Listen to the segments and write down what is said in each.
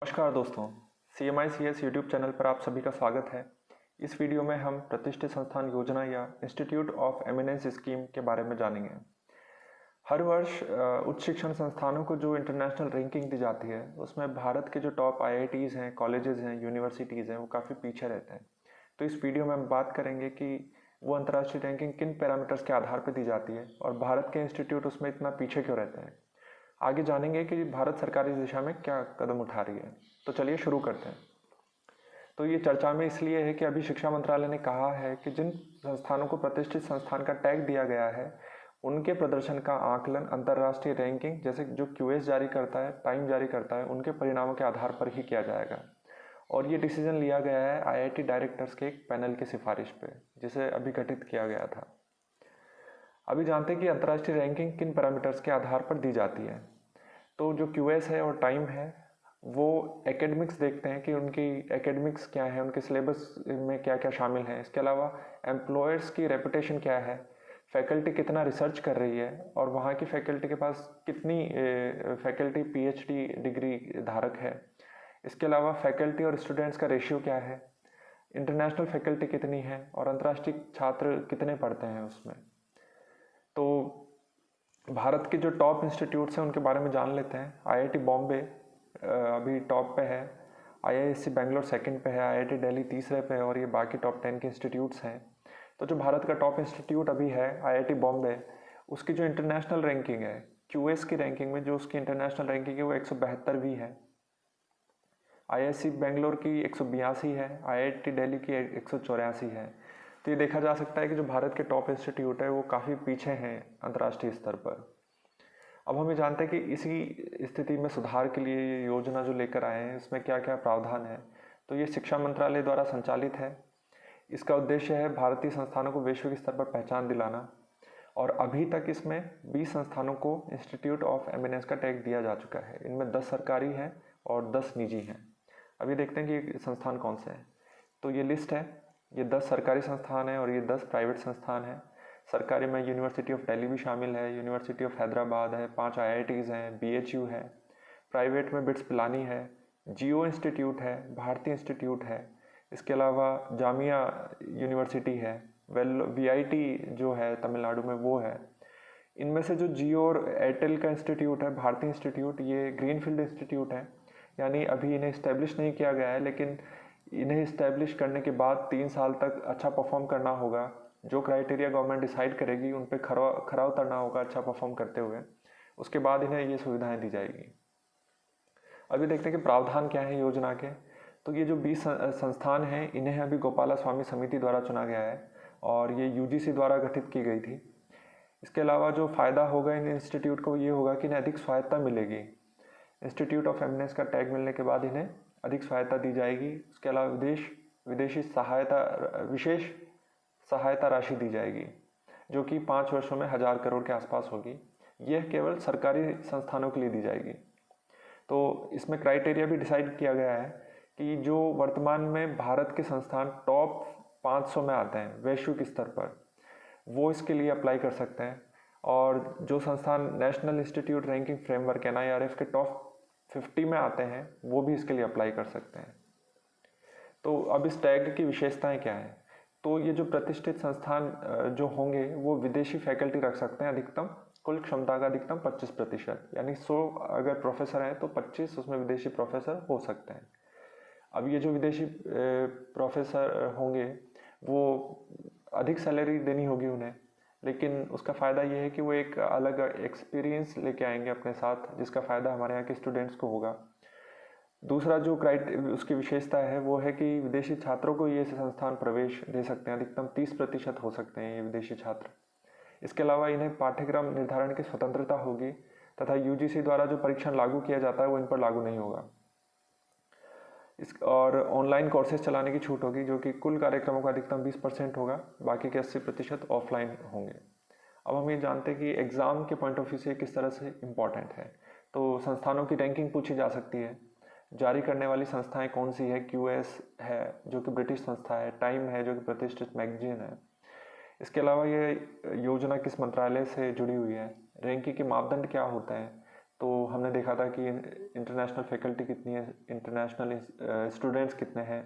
नमस्कार दोस्तों, CMICS YouTube channel पर आप सभी का स्वागत है। इस वीडियो में हम प्रतिष्ठित संस्थान योजना या इंस्टीट्यूट ऑफ एमिनेंस स्कीम के बारे में जानेंगे। हर वर्ष उच्च शिक्षण संस्थानों को जो इंटरनेशनल रैंकिंग दी जाती है उसमें भारत के जो टॉप IITs हैं, कॉलेजेस हैं, यूनिवर्सिटीज़ हैं वो काफ़ी पीछे रहते हैं। तो इस वीडियो में हम बात करेंगे कि वो अंतर्राष्ट्रीय रैंकिंग किन पैरामीटर्स के आधार पर दी जाती है और भारत के इंस्टीट्यूट उसमें इतना पीछे क्यों रहते हैं। आगे जानेंगे कि भारत सरकार इस दिशा में क्या कदम उठा रही है। तो चलिए शुरू करते हैं। तो ये चर्चा में इसलिए है कि अभी शिक्षा मंत्रालय ने कहा है कि जिन संस्थानों को प्रतिष्ठित संस्थान का टैग दिया गया है उनके प्रदर्शन का आकलन अंतर्राष्ट्रीय रैंकिंग जैसे जो QS जारी करता है, टाइम जारी करता है, उनके परिणामों के आधार पर ही किया जाएगा। और ये डिसीजन लिया गया है IIT डायरेक्टर्स के एक पैनल की सिफारिश पे, जिसे अभी गठित किया गया था। अभी जानते हैं कि अंतर्राष्ट्रीय रैंकिंग किन पैरामीटर्स के आधार पर दी जाती है। तो जो QS है और टाइम है वो एकेडमिक्स देखते हैं कि उनकी एकेडमिक्स क्या है, उनके सिलेबस में क्या क्या शामिल है। इसके अलावा एम्प्लॉयर्स की रेपुटेशन क्या है, फैकल्टी कितना रिसर्च कर रही है और वहाँ की फैकल्टी के पास कितनी फैकल्टी PhD डिग्री धारक है। इसके अलावा फैकल्टी और स्टूडेंट्स का रेशियो क्या है, इंटरनेशनल फैकल्टी कितनी है और अंतर्राष्ट्रीय छात्र कितने पढ़ते हैं उसमें। तो भारत के जो टॉप इंस्टीट्यूट्स हैं उनके बारे में जान लेते हैं। IIT बॉम्बे अभी टॉप पे है, IISc बेंगलोर सेकंड पे है, IIT दिल्ली तीसरे पे है और ये बाकी टॉप 10 के इंस्टीट्यूट्स हैं। तो जो भारत का टॉप इंस्टीट्यूट अभी है IIT बॉम्बे, उसकी जो इंटरनेशनल रैंकिंग है QS की रैंकिंग में, जो उसकी इंटरनेशनल रैंकिंग है वो 172वीं है। IISc बेंगलोर की 182 है, IIT दिल्ली की 184 है। तो ये देखा जा सकता है कि जो भारत के टॉप इंस्टीट्यूट है वो काफ़ी पीछे हैं अंतर्राष्ट्रीय स्तर पर। अब हम ये जानते हैं कि इसी स्थिति में सुधार के लिए ये योजना जो लेकर आए हैं इसमें क्या क्या प्रावधान है। तो ये शिक्षा मंत्रालय द्वारा संचालित है। इसका उद्देश्य है भारतीय संस्थानों को वैश्विक स्तर पर पहचान दिलाना और अभी तक इसमें 20 संस्थानों को इंस्टीट्यूट ऑफ एमिनेंस का टैग दिया जा चुका है। इनमें 10 सरकारी हैं और 10 निजी हैं। अभी देखते हैं कि ये संस्थान कौन से हैं। तो ये लिस्ट है, ये 10 सरकारी संस्थान हैं और ये 10 प्राइवेट संस्थान हैं। सरकारी में यूनिवर्सिटी ऑफ दिल्ली भी शामिल है, यूनिवर्सिटी ऑफ हैदराबाद है, 5 IITs हैं, BHU है। प्राइवेट में बिट्स पिलानी है, जियो इंस्टीट्यूट है, भारती इंस्टीट्यूट है। इसके अलावा जामिया यूनिवर्सिटी है, VIT जो है तमिलनाडु में वो है। इनमें से जो जियो और एयरटेल का इंस्टीट्यूट है, भारती इंस्टीट्यूट, ये ग्रीनफील्ड इंस्टीट्यूट है, यानी अभी इन्हें इस्टेब्लिश नहीं किया गया है, लेकिन इन्हें इस्टेब्लिश करने के बाद 3 साल तक अच्छा परफॉर्म करना होगा। जो क्राइटेरिया गवर्नमेंट डिसाइड करेगी उन पर खरा उतरना होगा अच्छा परफॉर्म करते हुए, उसके बाद इन्हें ये सुविधाएं दी जाएगी। अभी देखते हैं कि प्रावधान क्या है योजना के। तो ये जो 20 संस्थान हैं इन्हें अभी गोपाला स्वामी समिति द्वारा चुना गया है और ये UGC द्वारा गठित की गई थी। इसके अलावा जो फ़ायदा होगा इन इंस्टीट्यूट को ये होगा कि इन्हें अधिक स्वायत्ता मिलेगी। इंस्टीट्यूट ऑफ एमिनेंस का टैग मिलने के बाद इन्हें अधिक सहायता दी जाएगी। इसके अलावा विशेष सहायता राशि दी जाएगी जो कि 5 वर्षों में 1000 करोड़ के आसपास होगी। यह केवल सरकारी संस्थानों के लिए दी जाएगी। तो इसमें क्राइटेरिया भी डिसाइड किया गया है कि जो वर्तमान में भारत के संस्थान टॉप 500 में आते हैं वैश्विक स्तर पर, वो इसके लिए अप्लाई कर सकते हैं। और जो संस्थान national institute ranking framework NIRF के टॉप 50 में आते हैं वो भी इसके लिए अप्लाई कर सकते हैं। तो अब इस टैग की विशेषताएं क्या हैं। तो ये जो प्रतिष्ठित संस्थान जो होंगे वो विदेशी फैकल्टी रख सकते हैं अधिकतम, कुल क्षमता का अधिकतम 25%, यानी 100 अगर प्रोफेसर हैं तो 25 उसमें विदेशी प्रोफेसर हो सकते हैं। अब ये जो विदेशी प्रोफेसर होंगे वो अधिक सैलरी देनी होगी उन्हें, लेकिन उसका फ़ायदा ये है कि वो एक अलग एक्सपीरियंस लेके आएंगे अपने साथ, जिसका फ़ायदा हमारे यहाँ के स्टूडेंट्स को होगा। दूसरा जो उसकी विशेषता है वो है कि विदेशी छात्रों को ये संस्थान प्रवेश दे सकते हैं, अधिकतम 30% हो सकते हैं ये विदेशी छात्र। इसके अलावा इन्हें पाठ्यक्रम निर्धारण की स्वतंत्रता होगी तथा UGC द्वारा जो परीक्षण लागू किया जाता है वो इन पर लागू नहीं होगा। और ऑनलाइन कोर्सेज चलाने की छूट होगी जो कि कुल कार्यक्रमों का अधिकतम 20% होगा, बाकी के 80% ऑफलाइन होंगे। अब हम ये जानते हैं कि एग्ज़ाम के पॉइंट ऑफ व्यू से किस तरह से इम्पॉर्टेंट है। तो संस्थानों की रैंकिंग पूछी जा सकती है, जारी करने वाली संस्थाएं कौन सी है। QS है जो कि ब्रिटिश संस्था है, टाइम है जो कि प्रतिष्ठित मैगजीन है। इसके अलावा ये योजना किस मंत्रालय से जुड़ी हुई है, रैंकिंग के मापदंड क्या होते हैं, तो हमने देखा था कि इंटरनेशनल फैकल्टी कितनी है, इंटरनेशनल स्टूडेंट्स कितने हैं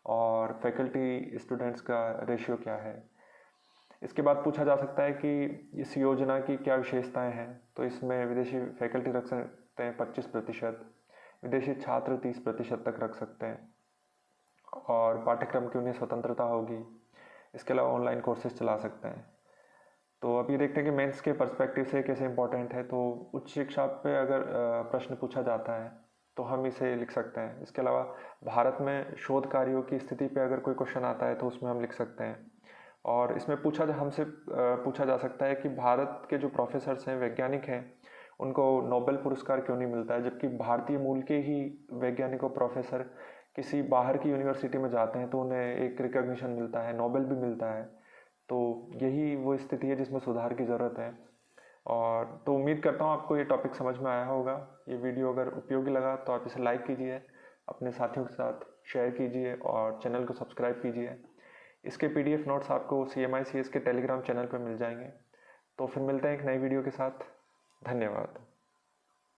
और फैकल्टी स्टूडेंट्स का रेशियो क्या है। इसके बाद पूछा जा सकता है कि इस योजना की क्या विशेषताएं हैं। तो इसमें विदेशी फैकल्टी रख सकते हैं 25%, विदेशी छात्र 30% तक रख सकते हैं और पाठ्यक्रम की उन्हें स्वतंत्रता होगी। इसके अलावा ऑनलाइन कोर्सेज चला सकते हैं। तो अब ये देखते हैं कि मेंस के पर्सपेक्टिव से कैसे इंपॉर्टेंट है। तो उच्च शिक्षा पे अगर प्रश्न पूछा जाता है तो हम इसे लिख सकते हैं। इसके अलावा भारत में शोध कार्यों की स्थिति पे अगर कोई क्वेश्चन आता है तो उसमें हम लिख सकते हैं। और इसमें हमसे पूछा जा सकता है कि भारत के जो प्रोफेसर्स हैं, वैज्ञानिक हैं, उनको नोबेल पुरस्कार क्यों नहीं मिलता है, जबकि भारतीय मूल के ही वैज्ञानिक और प्रोफेसर किसी बाहर की यूनिवर्सिटी में जाते हैं तो उन्हें एक रिकॉग्निशन मिलता है, नोबेल भी मिलता है। तो यही वो स्थिति है जिसमें सुधार की ज़रूरत है। और तो उम्मीद करता हूँ आपको ये टॉपिक समझ में आया होगा। ये वीडियो अगर उपयोगी लगा तो आप इसे लाइक कीजिए, अपने साथियों के साथ शेयर कीजिए और चैनल को सब्सक्राइब कीजिए। इसके PDF नोट्स आपको CMI CS के टेलीग्राम चैनल पर मिल जाएंगे। तो फिर मिलते हैं एक नई वीडियो के साथ। धन्यवाद।